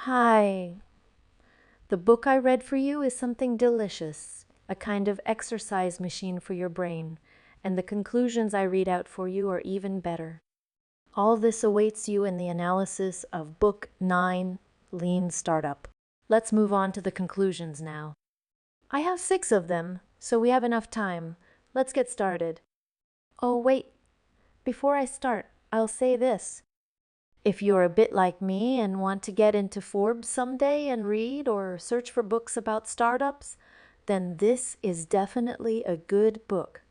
Hi. The book I read for you is something delicious, a kind of exercise machine for your brain, and the conclusions I read out for you are even better. All this awaits you in the analysis of Book 9, Lean Startup. Let's move on to the conclusions now. I have 6 of them, so we have enough time. Let's get started. Oh, wait. Before I start, I'll say this. If you're a bit like me and want to get into Forbes someday and read or search for books about startups, then this is definitely a good book.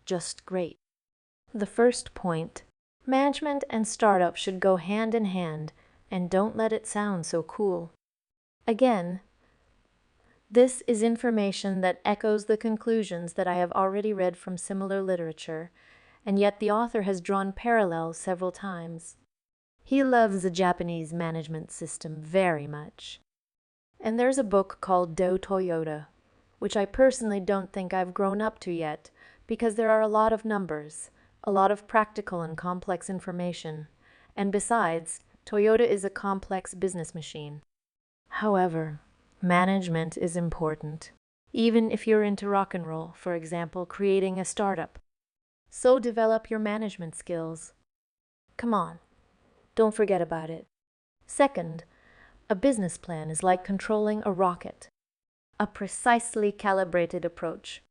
Just great. The first point: management and startup should go hand in hand, and don't let it sound so cool. Again, this is information that echoes the conclusions that I have already read from similar literature, and yet the author has drawn parallels several times. He loves the Japanese management system very much. And there's a book called Do Toyota, which I personally don't think I've grown up to yet, because there are a lot of numbers, a lot of practical and complex information, and besides, Toyota is a complex business machine. However, management is important, even if you're into rock and roll, for example, creating a startup. So develop your management skills. Come on. Don't forget about it. Second, a business plan is like controlling a rocket. A precisely calibrated approach.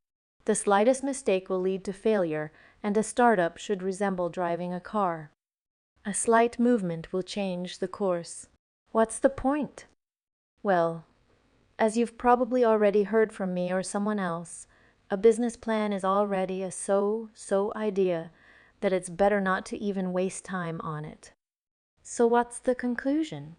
The slightest mistake will lead to failure, and a startup should resemble driving a car. A slight movement will change the course. What's the point? Well, as you've probably already heard from me or someone else, a business plan is already a so idea that it's better not to even waste time on it. So what's the conclusion?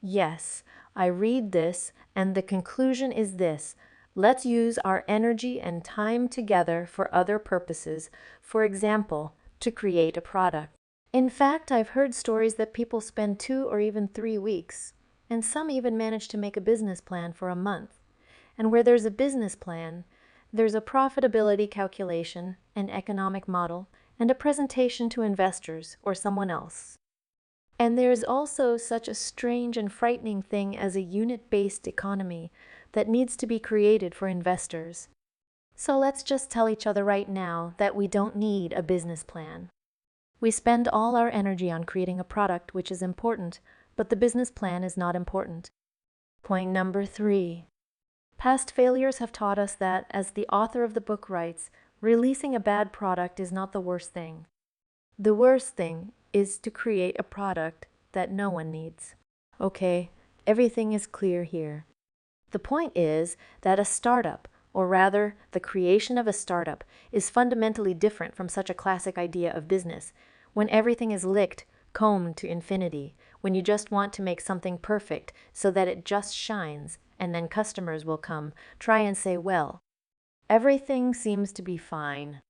Yes, I read this, and the conclusion is this. Let's use our energy and time together for other purposes, for example, to create a product. In fact, I've heard stories that people spend 2 or even 3 weeks, and some even manage to make a business plan for a month. And where there's a business plan, there's a profitability calculation, an economic model, and a presentation to investors or someone else. And there is also such a strange and frightening thing as a unit-based economy that needs to be created for investors. So let's just tell each other right now that we don't need a business plan. We spend all our energy on creating a product, which is important, but the business plan is not important. Point number 3. Past failures have taught us that, as the author of the book writes, releasing a bad product is not the worst thing. The worst thing is to create a product that no one needs. Okay, everything is clear here. The point is that a startup, or rather the creation of a startup, is fundamentally different from such a classic idea of business, when everything is licked, combed to infinity, when you just want to make something perfect so that it just shines, and then customers will come, try and say, well, everything seems to be fine.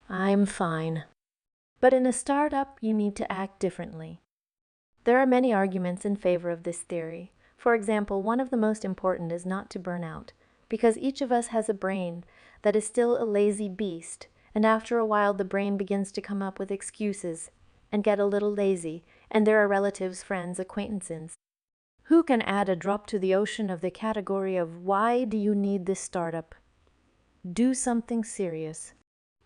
I'm fine. But in a startup, you need to act differently. There are many arguments in favor of this theory. For example, one of the most important is not to burn out, because each of us has a brain that is still a lazy beast, and after a while the brain begins to come up with excuses and get a little lazy, and there are relatives, friends, acquaintances who can add a drop to the ocean of the category of why do you need this startup? Do something serious.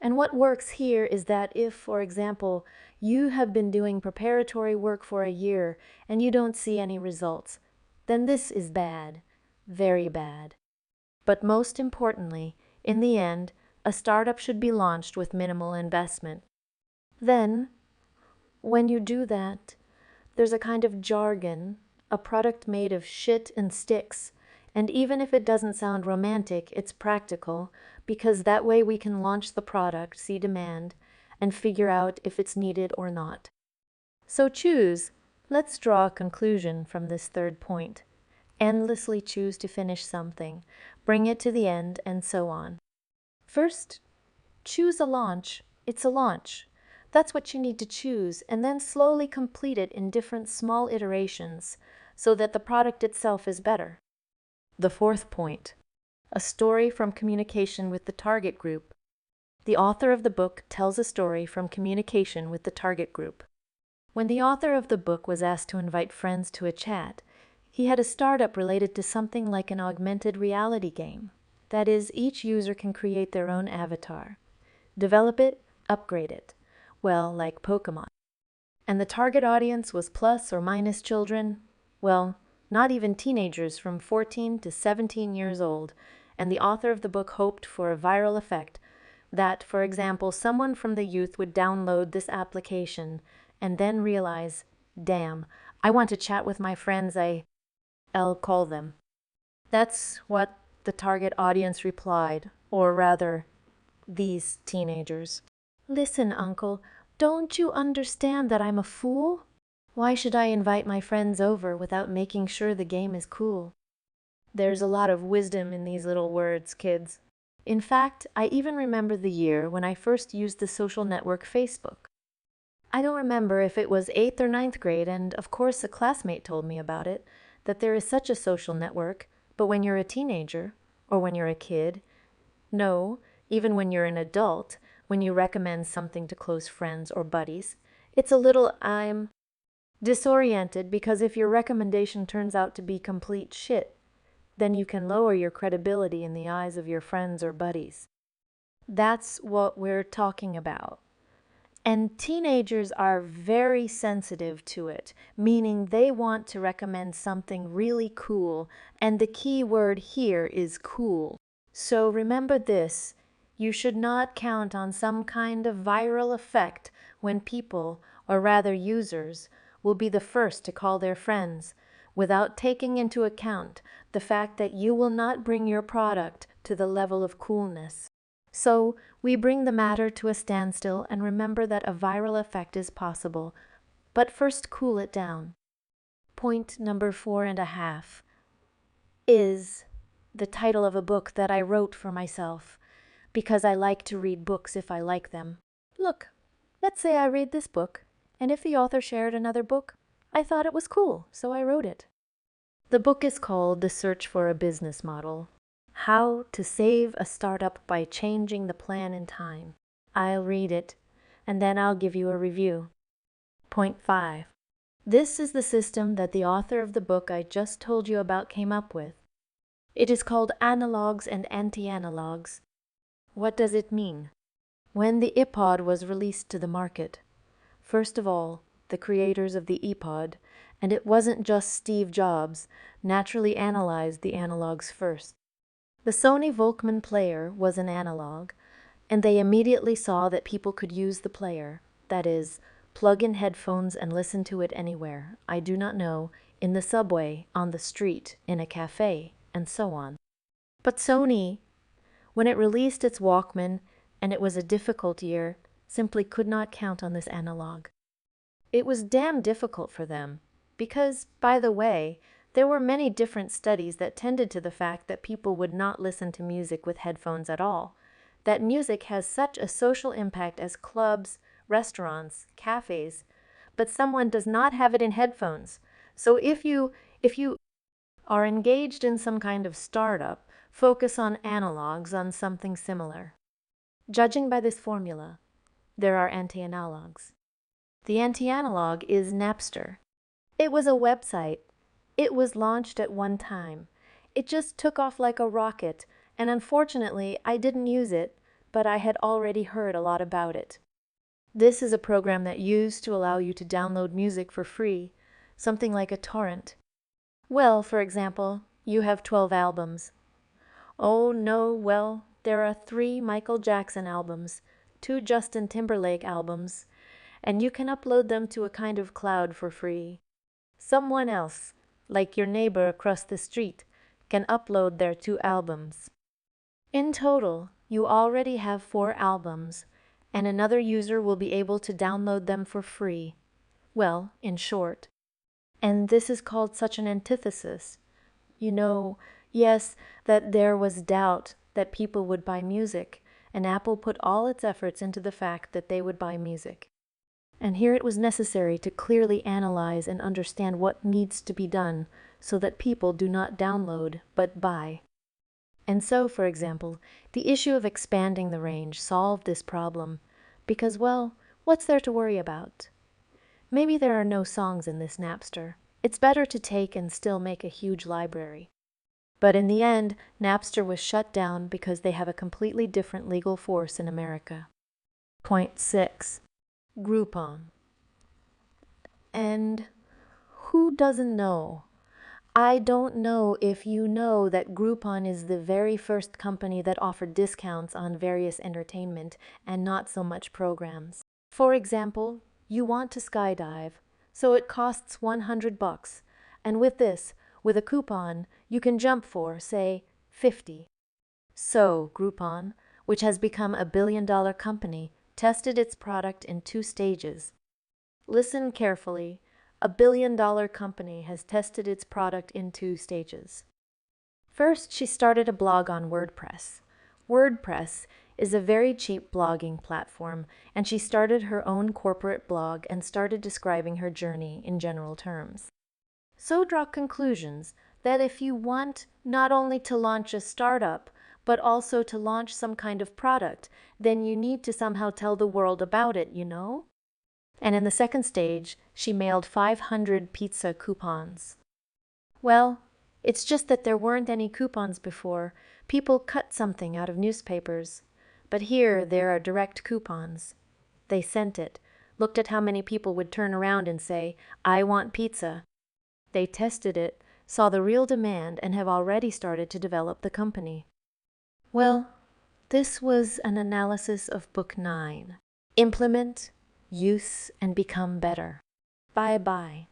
And what works here is that if, for example, you have been doing preparatory work for a year and you don't see any results, then this is bad, very bad. But most importantly, in the end, a startup should be launched with minimal investment. Then, when you do that, there's a kind of jargon, a product made of shit and sticks. And even if it doesn't sound romantic, it's practical, because that way we can launch the product, see demand, and figure out if it's needed or not. So choose. Let's draw a conclusion from this third point. Endlessly choose to finish something, bring it to the end, and so on. First, choose a launch. It's a launch. That's what you need to choose, and then slowly complete it in different small iterations so that the product itself is better. The fourth point: a story from communication with the target group. The author of the book tells a story from communication with the target group. When the author of the book was asked to invite friends to a chat, he had a startup related to something like an augmented reality game. That is, each user can create their own avatar, develop it, upgrade it. Well, like Pokemon. And the target audience was plus or minus children, well, not even teenagers from 14 to 17 years old, and the author of the book hoped for a viral effect that, for example, someone from the youth would download this application and then realize, damn, I want to chat with my friends, I'll call them. That's what the target audience replied, or rather, these teenagers. Listen, uncle, don't you understand that I'm a fool? Why should I invite my friends over without making sure the game is cool? There's a lot of wisdom in these little words, kids. In fact, I even remember the year when I first used the social network Facebook. I don't remember if it was 8th or ninth grade, and of course a classmate told me about it, that there is such a social network, but when you're a teenager, or when you're a kid, no, even when you're an adult, when you recommend something to close friends or buddies, it's a little, I'm disoriented because if your recommendation turns out to be complete shit, then you can lower your credibility in the eyes of your friends or buddies. That's what we're talking about. And teenagers are very sensitive to it, meaning they want to recommend something really cool, and the key word here is cool. So remember this, you should not count on some kind of viral effect when people, or rather users, will be the first to call their friends, without taking into account the fact that you will not bring your product to the level of coolness. So we bring the matter to a standstill and remember that a viral effect is possible, but first cool it down. Point number 4.5 is the title of a book that I wrote for myself, because I like to read books if I like them. Look, let's say I read this book, and if the author shared another book, I thought it was cool, so I wrote it. The book is called The Search for a Business Model. How to Save a Startup by Changing the Plan in Time. I'll read it, and then I'll give you a review. Point 5. This is the system that the author of the book I just told you about came up with. It is called analogs and anti-analogs. What does it mean? When the iPod was released to the market, first of all, the creators of the iPod, and it wasn't just Steve Jobs, naturally analyzed the analogs first. The Sony Walkman player was an analog, and they immediately saw that people could use the player, that is, plug in headphones and listen to it anywhere, I do not know, in the subway, on the street, in a cafe, and so on. But Sony, when it released its Walkman, and it was a difficult year, simply could not count on this analog. It was damn difficult for them, because, by the way, there were many different studies that tended to the fact that people would not listen to music with headphones at all, that music has such a social impact as clubs, restaurants, cafes, but someone does not have it in headphones. So if you are engaged in some kind of startup, focus on analogs on something similar. Judging by this formula, there are anti-analogs. The anti-analog is Napster. It was a website. It was launched at one time. It just took off like a rocket, and unfortunately, I didn't use it, but I had already heard a lot about it. This is a program that used to allow you to download music for free, something like a torrent. Well, for example, you have 12 albums. Oh no, well, there are 3 Michael Jackson albums, 2 Justin Timberlake albums, and you can upload them to a kind of cloud for free. Someone else, like your neighbor across the street, can upload their 2 albums. In total, you already have 4 albums, and another user will be able to download them for free. Well, in short. And this is called such an antithesis. You know, yes, that there was doubt that people would buy music, and Apple put all its efforts into the fact that they would buy music. And here it was necessary to clearly analyze and understand what needs to be done so that people do not download but buy. And so, for example, the issue of expanding the range solved this problem because, well, what's there to worry about? Maybe there are no songs in this Napster. It's better to take and still make a huge library. But in the end, Napster was shut down because they have a completely different legal force in America. Point 6. Groupon. And who doesn't know? I don't know if you know that Groupon is the very first company that offered discounts on various entertainment and not so much programs. For example, you want to skydive, so it costs $100, and with a coupon, you can jump for, say, 50. So, Groupon, which has become a billion-dollar company, tested its product in 2 stages. Listen carefully. A billion-dollar company has tested its product in 2 stages. First, she started a blog on WordPress. WordPress is a very cheap blogging platform, and she started her own corporate blog and started describing her journey in general terms. So draw conclusions that if you want not only to launch a startup, but also to launch some kind of product, then you need to somehow tell the world about it, you know? And in the second stage, she mailed 500 pizza coupons. Well, it's just that there weren't any coupons before. People cut something out of newspapers. But here there are direct coupons. They sent it, looked at how many people would turn around and say, "I want pizza." They tested it, saw the real demand, and have already started to develop the company. Well, this was an analysis of Book 9. Implement, use, and become better. Bye-bye.